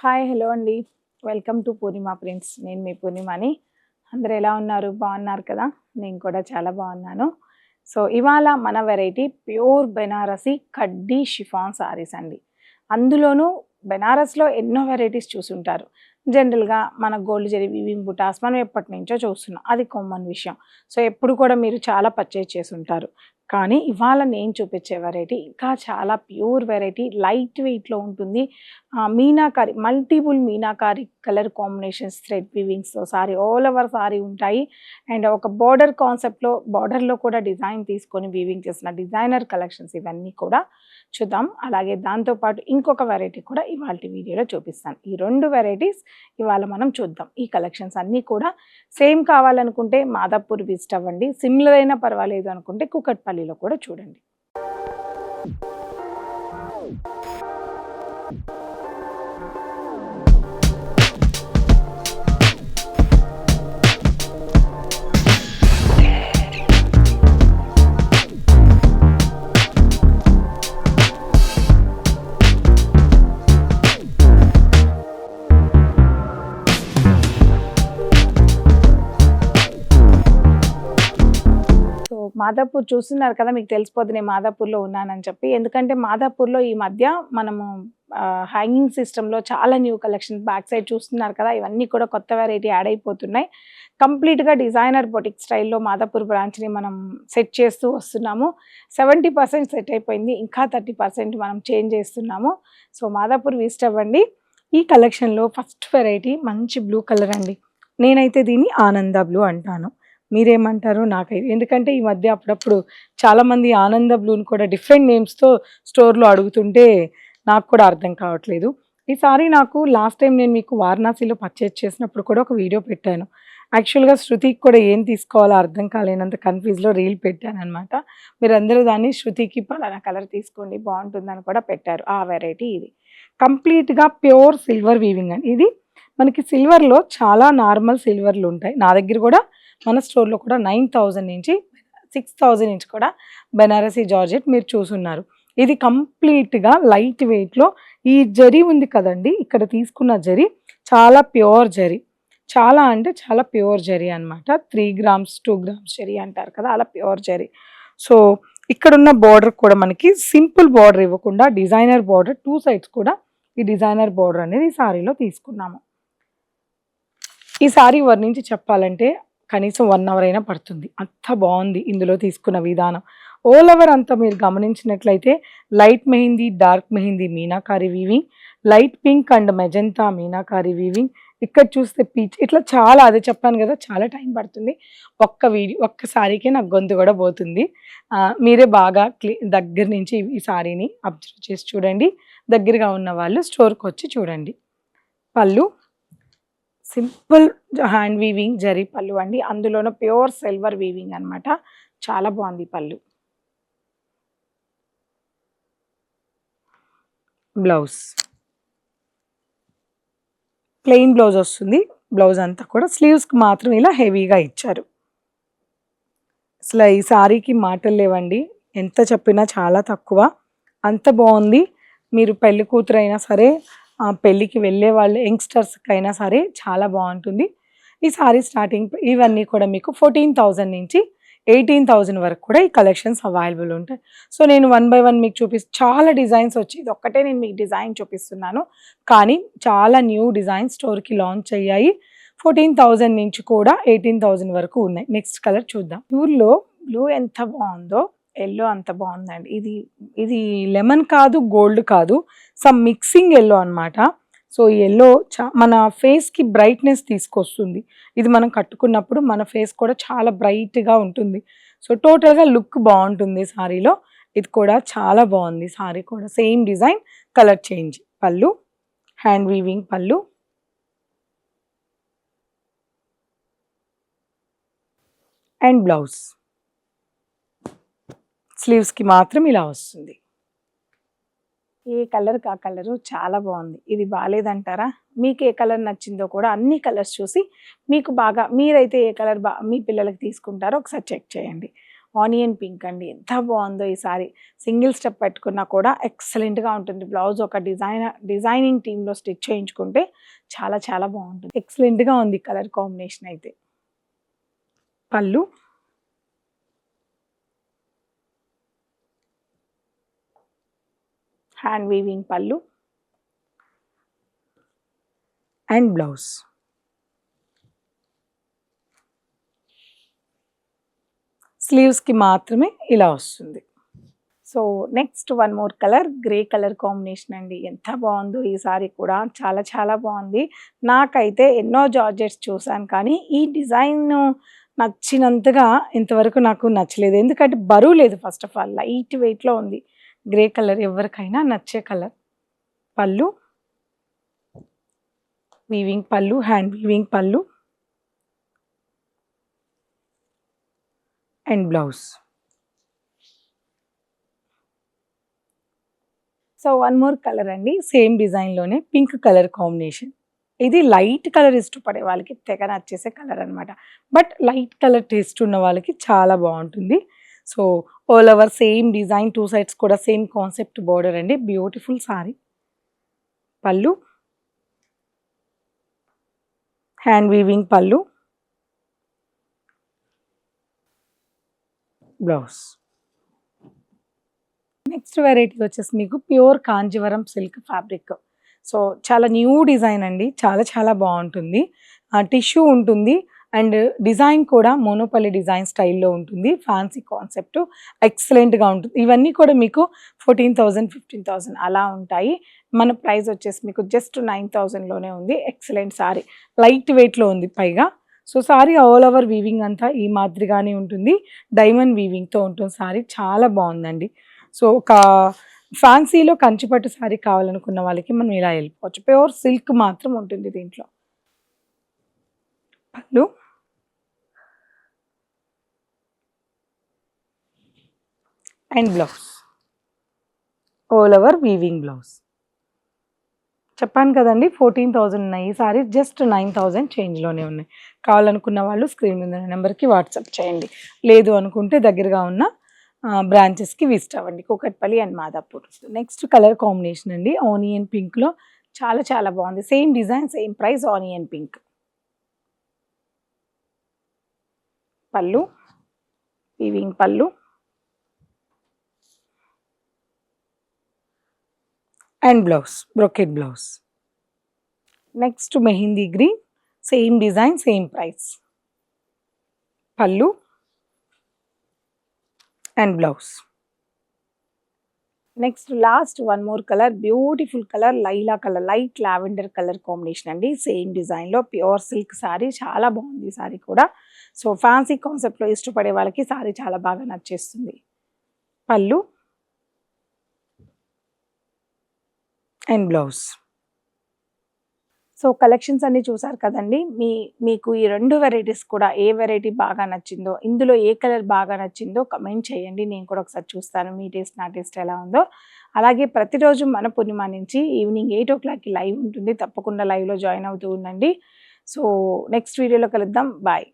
Hi hello అండి. Welcome to Purnima prints. నేను మీ పూర్ణిమని. అందరూ ఎలా ఉన్నారు? బాగున్నారు కదా? నేను కూడా చాలా బాగున్నాను. సో ఇవాళ మన వెరైటీ ప్యూర్ బెనారసి కడ్డీ షిఫాన్ సారీస్ అండి. అందులోనూ బెనారస్లో ఎన్నో వెరైటీస్ చూసుంటారు. జనరల్గా మన గోల్డ్ జరీ వీవింగ్ బుటాస్ మనం ఎప్పటి నుంచో చూస్తున్నాం, అది కామన్ విషయం. సో ఎప్పుడు కూడా మీరు చాలా పర్చేజ్ చేసి ఉంటారు. కానీ ఇవాళ నేను చూపించే వెరైటీ ఇంకా చాలా ప్యూర్ వెరైటీ, లైట్ వెయిట్లో ఉంటుంది. Meenakari, multiple meenakari colour combinations, thread వీవింగ్స్తో సారీ ఆల్ ఓవర్ సారీ ఉంటాయి. అండ్ ఒక బార్డర్ కాన్సెప్ట్లో, బార్డర్లో కూడా డిజైన్ తీసుకొని వీవింగ్ చేసిన డిజైనర్ కలెక్షన్స్ ఇవన్నీ కూడా చూద్దాం. అలాగే దాంతోపాటు ఇంకొక వెరైటీ కూడా ఇవాళ వీడియోలో చూపిస్తాను. ఈ రెండు వెరైటీస్ ఇవాళ మనం చూద్దాం. ఈ కలెక్షన్స్ అన్నీ కూడా సేమ్ కావాలనుకుంటే మాదాపూర్ విజిట్ అవ్వండి, సిమిలర్ అయినా పర్వాలేదు అనుకుంటే కూకట్పల్లిలో కూడా చూడండి. మాదాపూర్ చూస్తున్నారు కదా, మీకు తెలిసిపోతుంది నేను మాదాపూర్లో ఉన్నానని చెప్పి. ఎందుకంటే మాదాపూర్లో ఈ మధ్య మనము హ్యాంగింగ్ సిస్టంలో చాలా న్యూ కలెక్షన్స్ బ్యాక్ సైడ్ చూస్తున్నారు కదా, ఇవన్నీ కూడా కొత్త వెరైటీ యాడ్ అయిపోతున్నాయి. కంప్లీట్గా డిజైనర్ బొటిక్ స్టైల్లో మాదాపూర్ బ్రాంచ్ని మనం సెట్ చేస్తూ వస్తున్నాము. 70% సెట్ అయిపోయింది, ఇంకా 30% మనం చేంజ్ చేస్తున్నాము. సో మాదాపూర్ విజిట్ అవ్వండి. ఈ కలెక్షన్లో ఫస్ట్ వెరైటీ మంచి బ్లూ కలర్ అండి. నేనైతే దీన్ని ఆనంద బ్లూ అంటాను, మీరేమంటారు నాకైతే. ఎందుకంటే ఈ మధ్య అప్పుడప్పుడు చాలామంది ఆనంద బ్లూని కూడా డిఫరెంట్ నేమ్స్తో స్టోర్లో అడుగుతుంటే నాకు కూడా అర్థం కావట్లేదు. ఈ సారీ నాకు లాస్ట్ టైం నేను మీకు వారణాసిలో పర్చేజ్ చేసినప్పుడు కూడా ఒక వీడియో పెట్టాను. యాక్చువల్గా శృతికి కూడా ఏం తీసుకోవాలో అర్థం కాలేనంత కన్ఫ్యూజ్లో రీల్ పెట్టాను అనమాట. మీరందరూ దాన్ని శృతికి పలానా కలర్ తీసుకోండి బాగుంటుందని కూడా పెట్టారు. ఆ వెరైటీ ఇది కంప్లీట్గా ప్యూర్ సిల్వర్ వీవింగ్ అండి. ఇది మనకి సిల్వర్లో చాలా నార్మల్ సిల్వర్లు ఉంటాయి. నా దగ్గర కూడా మన స్టోర్లో కూడా 9,000 నుంచి 6,000 నుంచి కూడా బెనారసీ జార్జెట్ మీరు చూసున్నారు. ఇది కంప్లీట్గా లైట్ వెయిట్లో ఈ జరీ ఉంది కదండి, ఇక్కడ తీసుకున్న జరీ చాలా ప్యూర్ జరీ, చాలా అంటే చాలా ప్యూర్ జరీ అనమాట. 3 గ్రామ్స్ 2 గ్రామ్స్ జరీ అంటారు కదా, అలా ప్యూర్ జరీ. సో ఇక్కడున్న బార్డర్ కూడా మనకి సింపుల్ బార్డర్ ఇవ్వకుండా డిజైనర్ బార్డర్, 2 సైడ్స్ కూడా ఈ డిజైనర్ బార్డర్ అనేది ఈ సారీలో తీసుకున్నాము. ఈ సారీ వర్ణించి చెప్పాలంటే కనీసం 1 అవర్ అయినా పడుతుంది, అంత బాగుంది ఇందులో తీసుకున్న విధానం. ఆల్ ఓవర్ అంతా మీరు గమనించినట్లయితే light mehndi, dark mehndi meenakari weaving, light pink and magenta meenakari weaving, ఇక్కడ చూస్తే పీచ్, ఇట్లా చాలా, అదే చెప్పాను కదా చాలా టైం పడుతుంది. ఒక్క సారీకే నాకు గొంతు కూడా పోతుంది. మీరే బాగా దగ్గర నుంచి ఈ సారీని అబ్జర్వ్ చేసి చూడండి. దగ్గరగా ఉన్న వాళ్ళు స్టోర్కి వచ్చి చూడండి. పళ్ళు సింపుల్ హ్యాండ్ వీవింగ్ జరీ పళ్ళు అండి, అందులోనూ ప్యూర్ సిల్వర్ వీవింగ్ అనమాట. చాలా బాగుంది పళ్ళు. బ్లౌజ్ ప్లెయిన్ బ్లౌజ్ వస్తుంది. బ్లౌజ్ అంతా కూడా స్లీవ్స్కి మాత్రం ఇలా హెవీగా ఇచ్చారు. అసలు ఈ సారీకి మాటలు లేవండి, ఎంత చెప్పినా చాలా తక్కువ, అంత బాగుంది. మీరు పెళ్లి కూతురు అయినా సరే, పెళ్ళికి వెళ్ళే వాళ్ళు యంగ్స్టర్స్కి అయినా సరే చాలా బాగుంటుంది. ఈ సారీ స్టార్టింగ్ ఇవన్నీ కూడా మీకు 14,000 నుంచి 18,000 వరకు కూడా ఈ కలెక్షన్స్ అవైలబుల్ ఉంటాయి. సో నేను 1 by 1 మీకు చాలా డిజైన్స్ వచ్చి, ఇది ఒక్కటే నేను మీకు డిజైన్ చూపిస్తున్నాను, కానీ చాలా న్యూ డిజైన్ స్టోర్కి లాంచ్ అయ్యాయి. 14,000 నుంచి కూడా 18,000 వరకు ఉన్నాయి. నెక్స్ట్ కలర్ చూద్దాం. ప్యూర్లో బ్లూ ఎంత బాగుందో, ఎల్లో అంత బాగుందండి. ఇది లెమన్ కాదు, గోల్డ్ కాదు, సమ్ మిక్సింగ్ ఎల్లో అనమాట. సో ఈ ఎల్లో మన ఫేస్కి బ్రైట్నెస్ తీసుకొస్తుంది. ఇది మనం కట్టుకున్నప్పుడు మన ఫేస్ కూడా చాలా బ్రైట్గా ఉంటుంది. సో టోటల్గా లుక్ బాగుంటుంది సారీలో. ఇది కూడా చాలా బాగుంది సారీ కూడా, సేమ్ డిజైన్, కలర్ చేంజ్. పళ్ళు హ్యాండ్ వీవింగ్ పళ్ళు, అండ్ బ్లౌజ్ స్లీవ్స్కి మాత్రం ఇలా వస్తుంది. ఏ కలర్కి ఆ కలరు చాలా బాగుంది. ఇది బాగాలేదంటారా? మీకు ఏ కలర్ నచ్చిందో కూడా అన్ని కలర్స్ చూసి మీకు బాగా, మీరైతే ఏ కలర్ మీ పిల్లలకి తీసుకుంటారో ఒకసారి చెక్ చేయండి. ఆనియన్ పింక్ అండి. ఎంత బాగుందో ఈ సారీ. సింగిల్ స్టెప్ పెట్టుకున్నా కూడా ఎక్సలెంట్‌గా ఉంటుంది. బ్లౌజ్ ఒక డిజైనింగ్ టీమ్‌లో స్టిచ్ చేయించుకుంటే చాలా చాలా బాగుంటుంది. ఎక్సలెంట్‌గా ఉంది కలర్ కాంబినేషన్ అయితే. పళ్ళు, హ్యాండ్ వీవింగ్ పళ్ళు అండ్ బ్లౌజ్. స్లీవ్స్‌కి మాత్రమే ఇలా వస్తుంది. So next one more colour, grey colour combination అండి. ఎంత బాగుందో ఈ సారీ కూడా, చాలా చాలా బాగుంది. నాకైతే ఎన్నో జార్జెట్స్ చూసాను కానీ ఈ డిజైన్ నచ్చినంతగా ఇంతవరకు నాకు నచ్చలేదు. ఎందుకంటే బరువు లేదు, ఫస్ట్ ఆఫ్ ఆల్ లైట్ వెయిట్లో ఉంది. గ్రే కలర్ ఎవరికైనా నచ్చే కలర్. పళ్ళు, వీవింగ్ పళ్ళు, హ్యాండ్ వీవింగ్ పళ్ళు and blouse. So one more colour అండి, సేమ్ డిజైన్లోనే పింక్ కలర్ కాంబినేషన్. ఇది లైట్ కలర్ ఇష్టపడే వాళ్ళకి తెగ నచ్చేసే కలర్ అనమాట. బట్ లైట్ కలర్ టేస్ట్ ఉన్న వాళ్ళకి చాలా బాగుంటుంది. So all over same design, 2 sides కూడా సేమ్ కాన్సెప్ట్ బోర్డర్ అండి. Beautiful sorry. పళ్ళు, హ్యాండ్ వీవింగ్ పళ్ళు, బ్లౌజ్. నెక్స్ట్ వెరైటీ వచ్చేసి మీకు pure Kanjeevaram silk fabric. So చాలా న్యూ డిజైన్ అండి, చాలా చాలా బాగుంటుంది. టిష్యూ ఉంటుంది అండ్ డిజైన్ కూడా మోనోపల్లి డిజైన్ స్టైల్లో ఉంటుంది. ఫ్యాన్సీ కాన్సెప్ట్, ఎక్సలెంట్గా ఉంటుంది. ఇవన్నీ కూడా మీకు 14,000, 15,000 అలా ఉంటాయి. మన ప్రైస్ వచ్చేసి మీకు జస్ట్ 9,000లోనే ఉంది. ఎక్సలెంట్ సారీ, లైట్ వెయిట్లో ఉంది పైగా. So sorry all over weaving అంతా ఈ మాదిరిగానే ఉంటుంది. డైమండ్ వీవింగ్తో ఉంటుంది సారీ, చాలా బాగుందండి. సో ఒక ఫ్యాన్సీలో కంచిపట్టు సారీ కావాలనుకున్న వాళ్ళకి మనం ఇలా వెళ్ళిపోవచ్చు. ప్యూర్ సిల్క్ మాత్రం ఉంటుంది దీంట్లో. పళ్ళు, and blouse, all over weaving blouse. చెప్పాను కదండి 14,000 ఉన్నాయి. ఈ సారీ జస్ట్ 9,000 చేంజ్లోనే ఉన్నాయి. కావాలనుకున్న వాళ్ళు స్క్రీన్ మీద నెంబర్కి వాట్సాప్ చేయండి. లేదు అనుకుంటే దగ్గరగా ఉన్న బ్రాంచెస్కి విజిట్ అవ్వండి, Kukatpally and Madhapur. Next colour combination అండి, ఆనియన్ పింక్లో చాలా చాలా బాగుంది. Same design, same price, onion pink. పళ్ళు, వీవింగ్ పళ్ళు and blouse, brocade blouse. Next mehndi green, same design, same price. పళ్ళు and blouse. Next last one more colour, beautiful colour, లైలా colour, light lavender colour combination అండి. సేమ్ డిజైన్లో pure silk sari, చాలా బాగుంది ఈ సారీ కూడా. సో ఫ్యాన్సీ కాన్సెప్ట్లో ఇష్టపడే వాళ్ళకి సారీ చాలా బాగా నచ్చేస్తుంది. పళ్ళు అండ్ బ్లౌజ్. సో కలెక్షన్స్ అన్నీ చూసారు కదండి. మీకు ఈ 2 వెరైటీస్ కూడా ఏ వెరైటీ బాగా నచ్చిందో, ఇందులో ఏ కలర్ బాగా నచ్చిందో కమెంట్ చేయండి. నేను కూడా ఒకసారి చూస్తాను మీ టేస్ట్ నా టేస్ట్ ఎలా ఉందో. అలాగే ప్రతిరోజు మన పూర్ణిమ నుంచి ఈవినింగ్ 8 o'clockకి లైవ్ ఉంటుంది. తప్పకుండా లైవ్లో జాయిన్ అవుతూ ఉండండి. సో నెక్స్ట్ వీడియోలో కలుద్దాం. బాయ్.